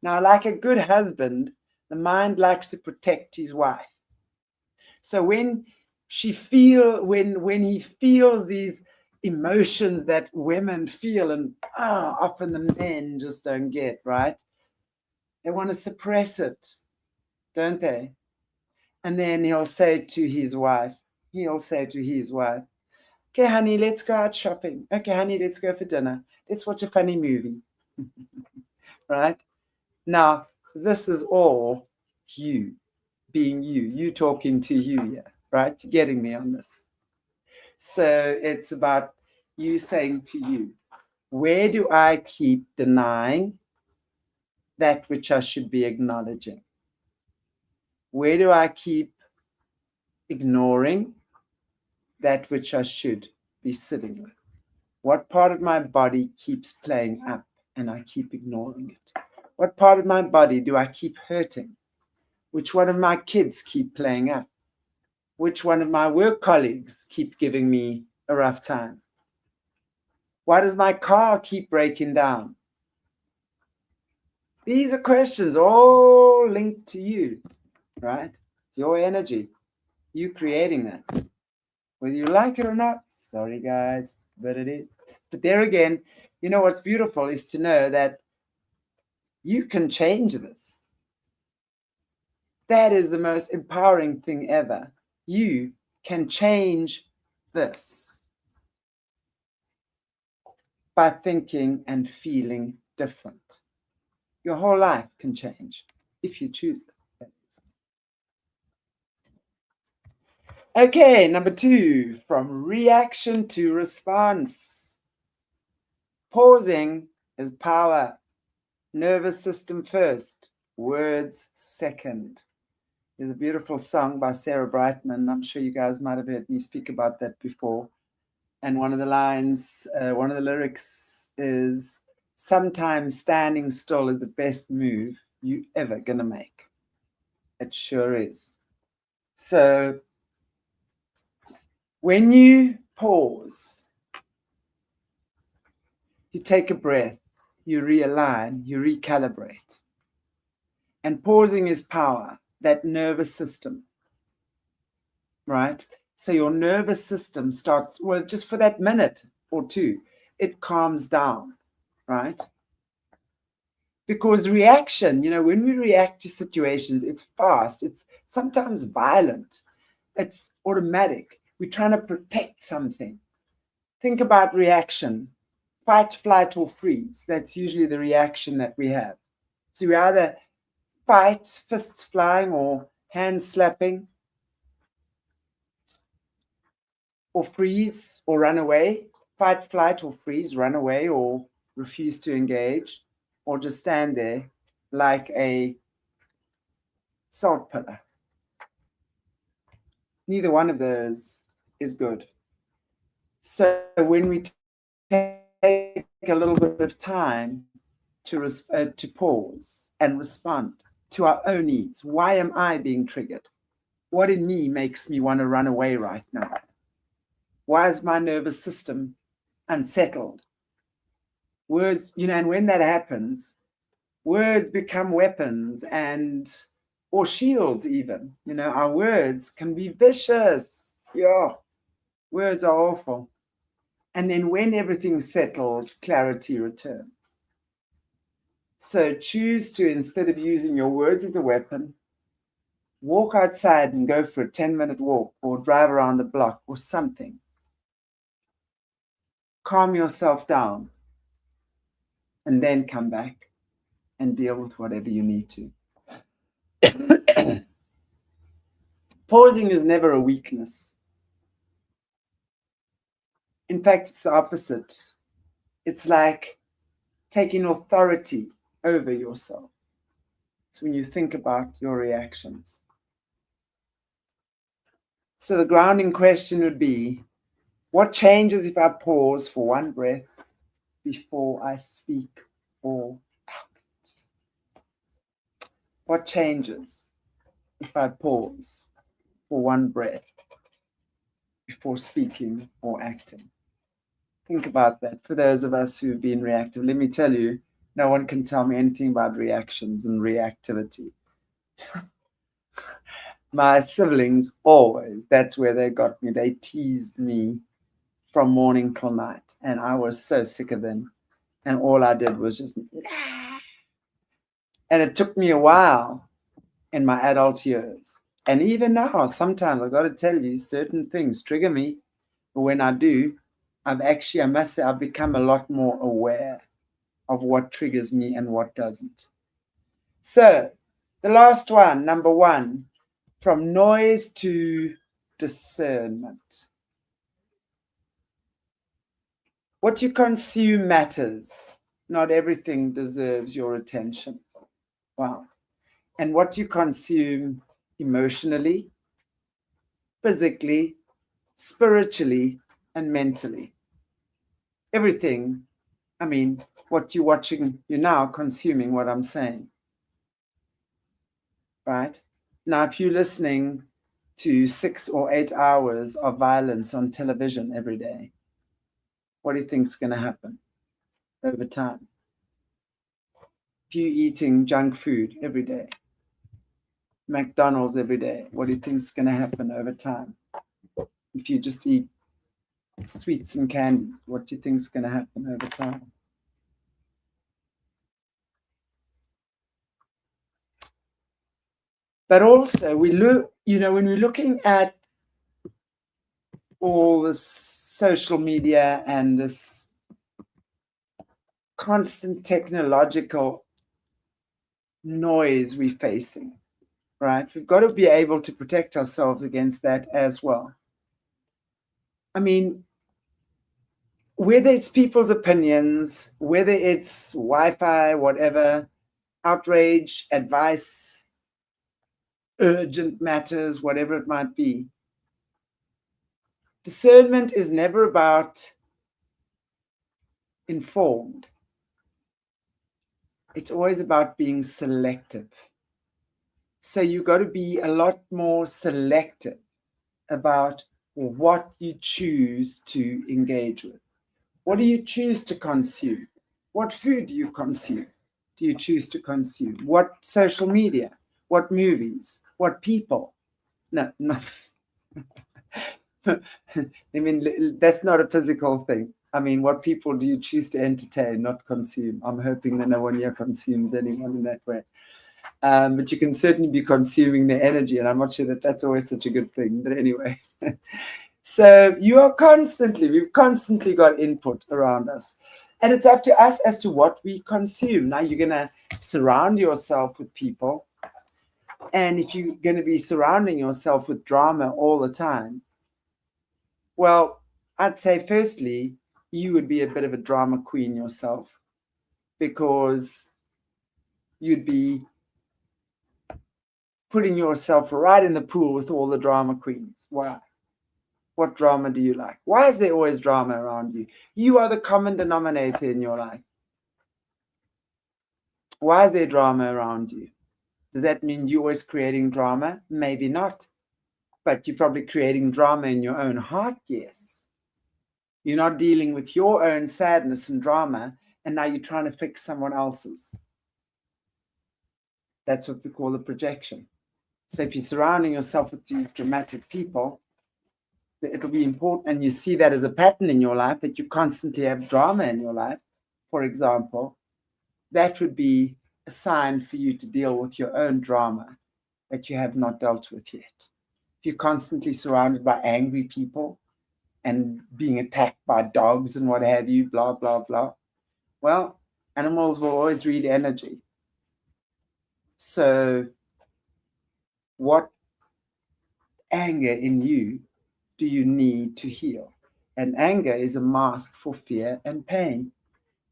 Now, like a good husband, the mind likes to protect his wife. So when he feels these emotions that women feel, and often the men just don't get, right? They want to suppress it, don't they? And then he'll say to his wife, okay, honey, let's go out shopping. Okay, honey, let's go for dinner. Let's watch a funny movie. Right? Now, this is all you, being you talking to you here, right? You're getting me on this. So it's about you saying to you, where do I keep denying that which I should be acknowledging? Where do I keep ignoring that which I should be sitting with? What part of my body keeps playing up and I keep ignoring it? What part of my body do I keep hurting? Which one of my kids keep playing up? Which one of my work colleagues keep giving me a rough time? Why does my car keep breaking down? These are questions all linked to you, right? It's your energy, you creating that. Whether you like it or not, sorry guys, but it is. But there again, you know what's beautiful is to know that you can change this. That is the most empowering thing ever. You can change this by thinking and feeling different. Your whole life can change if you choose that. Okay, number 2, from reaction to response. Pausing is power. Nervous system first, words second. There's a beautiful song by Sarah Brightman. I'm sure you guys might have heard me speak about that before. And one of the lines, one of the lyrics is, sometimes standing still is the best move you ever gonna make. It sure is. So when you pause, you take a breath, you realign, you recalibrate. And pausing is power, that nervous system, right? So your nervous system starts, well, just for that minute or two, it calms down, right? Because reaction, when we react to situations, it's fast, it's sometimes violent, it's automatic. We're trying to protect something. Think about reaction, fight, flight, or freeze. That's usually the reaction that we have. So we either fight, fists flying, or hands slapping, or freeze, or run away. Fight, flight, or freeze, run away, or refuse to engage, or just stand there like a salt pillar. Neither one of those is good. So when we take a little bit of time to pause and respond to our own needs, why am I being triggered? What in me makes me want to run away right now? Why is my nervous system unsettled? Words, and when that happens, words become weapons or shields even. Our words can be vicious. Yeah, words are awful. And then when everything settles, clarity returns. So choose to, instead of using your words as a weapon, walk outside and go for a 10-minute walk or drive around the block or something. Calm yourself down and then come back and deal with whatever you need to. Pausing is never a weakness. In fact, it's the opposite. It's like taking authority over yourself. It's when you think about your reactions. So the grounding question would be, what changes if I pause for one breath before I speak or act? What changes if I pause for one breath before speaking or acting? Think about that. For those of us who've been reactive, let me tell you, no one can tell me anything about reactions and reactivity. My siblings always, that's where they got me. They teased me from morning till night. And I was so sick of them. And all I did was just, nah. And it took me a while in my adult years. And even now, sometimes I've got to tell you, certain things trigger me. But when I do, I must say, I've become a lot more aware of what triggers me and what doesn't. So, the last one, number one, from noise to discernment. What you consume matters. Not everything deserves your attention. Wow. And what you consume emotionally, physically, spiritually, and mentally. Everything. I mean, what you're watching, you're now consuming what I'm saying. Right? Now, if you're listening to 6 or 8 hours of violence on television every day, what do you think is going to happen over time? If you're eating junk food every day, McDonald's every day, what do you think is going to happen over time? If you just eat sweets and candy, what do you think is going to happen over time? But also, we look, when we're looking at all this social media and this constant technological noise we're facing, right? We've got to be able to protect ourselves against that as well. I mean, whether it's people's opinions, whether it's Wi-Fi, whatever, outrage, advice, urgent matters, whatever it might be, discernment is never about informed. It's always about being selective. So you've got to be a lot more selective about what you choose to engage with. What do you choose to consume? What food do you consume? Do you choose to consume? What social media? What movies? What people? No. I mean, that's not a physical thing. I mean, what people do you choose to entertain, not consume? I'm hoping that no one here consumes anyone in that way. But you can certainly be consuming their energy, and I'm not sure that that's always such a good thing. But anyway, so we've constantly got input around us. And it's up to us as to what we consume. Now, you're going to surround yourself with people. And if you're going to be surrounding yourself with drama all the time, well, I'd say, firstly, you would be a bit of a drama queen yourself, because you'd be putting yourself right in the pool with all the drama queens. Why? What drama do you like? Why is there always drama around you? You are the common denominator in your life. Why is there drama around you? Does that mean you're always creating drama? Maybe not. But you're probably creating drama in your own heart, yes. You're not dealing with your own sadness and drama, and now you're trying to fix someone else's. That's what we call a projection. So if you're surrounding yourself with these dramatic people, it'll be important, and you see that as a pattern in your life, that you constantly have drama in your life, for example, that would be a sign for you to deal with your own drama that you have not dealt with yet. If you're constantly surrounded by angry people and being attacked by dogs and what have you, blah, blah, blah, well, animals will always read energy. So what anger in you do you need to heal? And anger is a mask for fear and pain.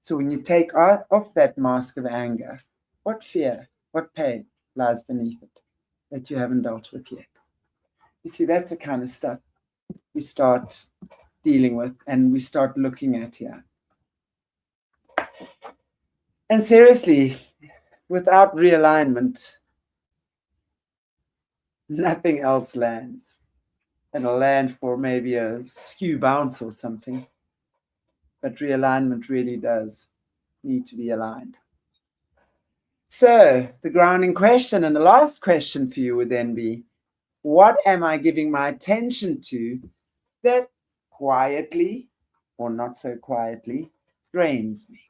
So when you take off that mask of anger, what fear, what pain lies beneath it that you haven't dealt with yet? You see, that's the kind of stuff we start dealing with and we start looking at here. And seriously, without realignment, nothing else lands. It'll land for maybe a skew bounce or something. But realignment really does need to be aligned. So the grounding question and the last question for you would then be, what am I giving my attention to that quietly or not so quietly drains me?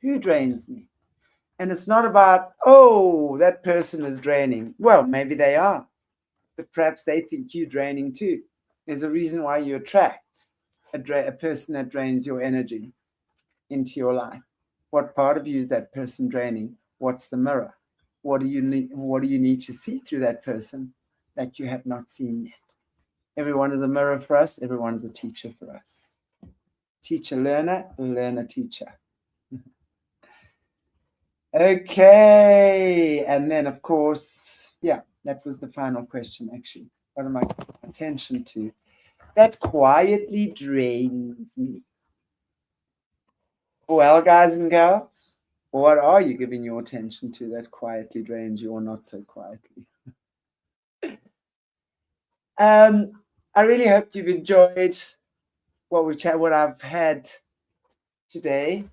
Who drains me? And it's not about, oh, that person is draining. Well, maybe they are, but perhaps they think you're draining too. There's a reason why you attract a person that drains your energy into your life. What part of you is that person draining? What's the mirror? What do you need to see through that person that you have not seen yet? Everyone is a mirror for us. Everyone is a teacher for us. Teacher, learner, learner, teacher. Okay. And then, of course, yeah, that was the final question, actually. What am I paying attention to? That quietly drains me. Well, guys and girls, what are you giving your attention to that quietly drains you or not so quietly? I really hope you've enjoyed what I've had today.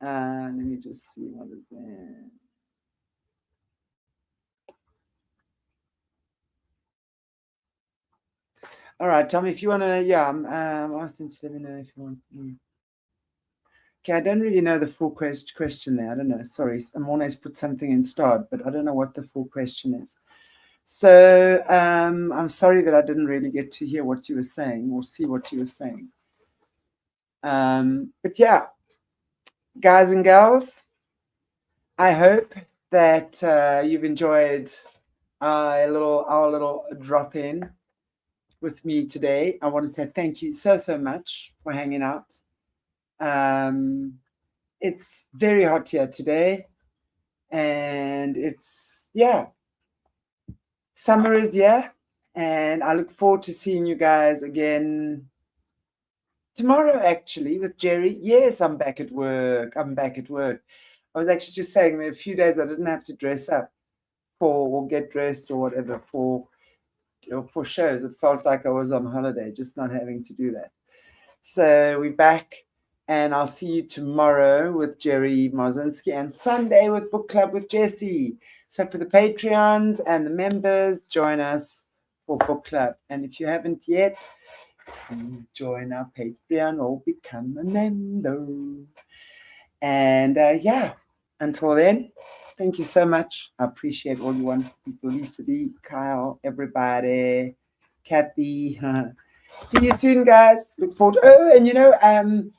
Let me just see what is there. All right, Tom, if you want to, yeah, I'm asking to let me know if you want to. Okay, I don't really know the full question there. I don't know. Sorry, I'm always put something in start, but I don't know what the full question is. So I'm sorry that I didn't really get to hear what you were saying or see what you were saying. But yeah, guys and girls, I hope that you've enjoyed our little drop in with me today. I want to say thank you so much for hanging out. It's very hot here today, and it's summer is here, and I look forward to seeing you guys again tomorrow, actually, with Jerry. Yes, I'm back at work. I was actually just saying there are a few days I didn't have to dress up or get dressed or whatever for shows. It felt like I was on holiday, just not having to do that. So we're back, and I'll see you tomorrow with Jerry Marzinski and Sunday with Book Club with Jessie. So for the Patreons and the members, join us for Book Club. And if you haven't yet, join our Patreon or become a member. And until then, thank you so much. I appreciate all you wonderful people. Lisa D, Kyle, everybody, Kathy. See you soon, guys. Look forward. Oh, and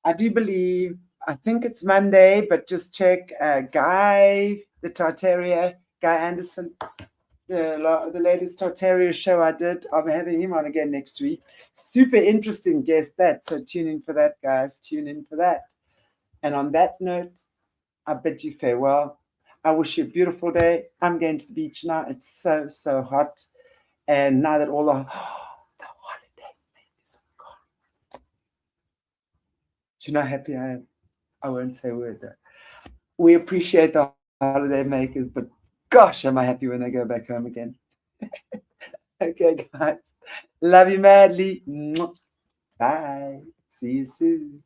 I do believe, I think it's Monday, but just check Guy, the Tartaria, Guy Anderson, the latest Tartaria show I did. I'll be having him on again next week. Super interesting guest that. So tune in for that, guys. Tune in for that. And on that note, I bid you farewell. I wish you a beautiful day. I'm going to the beach now. It's so hot. And now that all the holiday makers are gone. Do you know how happy I am? I won't say a word though. We appreciate the holiday makers, but gosh, am I happy when they go back home again. Okay, guys. Love you madly. Bye. See you soon.